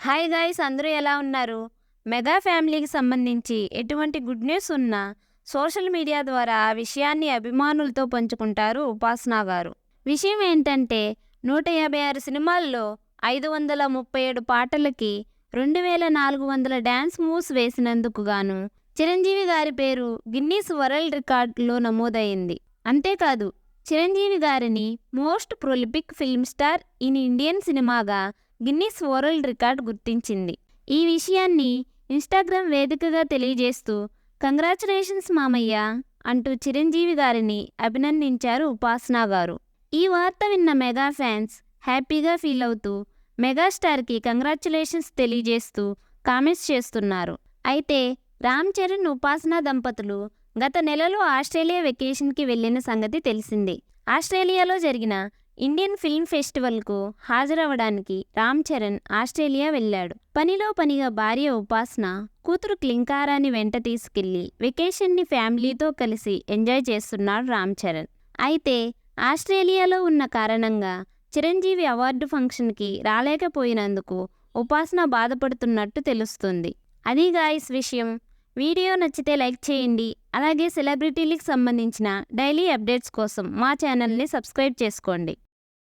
Hi guys, అందరూ ఎలా ఉన్నారు? మెగా ఫ్యామిలీకి సంబంధించి ఎటువంటి గుడ్ న్యూస్ ఉన్నా సోషల్ మీడియా ద్వారా ఆ విషయాన్ని అభిమానులతో పంచుకుంటారు ఉపాసన గారు. విషయం ఏంటంటే 156 సినిమాల్లో 537 పాటలకి 2400 డ్యాన్స్ మూవ్స్ వేసినందుకు గాను చిరంజీవి గారి పేరు గిన్నీస్ వరల్డ్ రికార్డులో నమోదైంది. అంతేకాదు, చిరంజీవి గారిని most prolific film star in Indian సినిమాగా గిన్నీస్ వరల్డ్ రికార్డ్ గుర్తించింది. ఈ విషయాన్ని ఇన్స్టాగ్రామ్ వేదికగా తెలియజేస్తూ కంగ్రాచులేషన్స్ మామయ్య అంటూ చిరంజీవి గారిని అభినందించారు ఉపాసన గారు. ఈ వార్త విన్న మెగా ఫ్యాన్స్ హ్యాపీగా ఫీల్ అవుతూ మెగాస్టార్కి కంగ్రాచులేషన్స్ తెలియజేస్తూ కామెంట్స్ చేస్తున్నారు. అయితే రామ్ చరణ్, ఉపాసన దంపతులు గత నెలలో ఆస్ట్రేలియా వెకేషన్కి వెళ్ళిన సంగతి తెలిసిందే. ఆస్ట్రేలియాలో జరిగిన ఇండియన్ ఫిల్మ్ ఫెస్టివల్కు హాజరవడానికి రామ్ చరణ్ ఆస్ట్రేలియా వెళ్ళాడు. పనిలో పనిగా భార్య ఉపాసన, కూతురు క్లింకారాని వెంట తీసుకెళ్లి వెకేషన్ని ఫ్యామిలీతో కలిసి ఎంజాయ్ చేస్తున్నాడు రామ్ చరణ్. అయితే ఆస్ట్రేలియాలో ఉన్న కారణంగా చిరంజీవి అవార్డు ఫంక్షన్కి రాలేకపోయినందుకు ఉపాసన బాధపడుతున్నట్టు తెలుస్తుంది. అది గాయ్స్ విషయం. వీడియో నచ్చితే లైక్ చేయండి. అలాగే సెలబ్రిటీలకు సంబంధించిన డైలీ అప్డేట్స్ కోసం మా ఛానల్ని సబ్స్క్రైబ్ చేసుకోండి.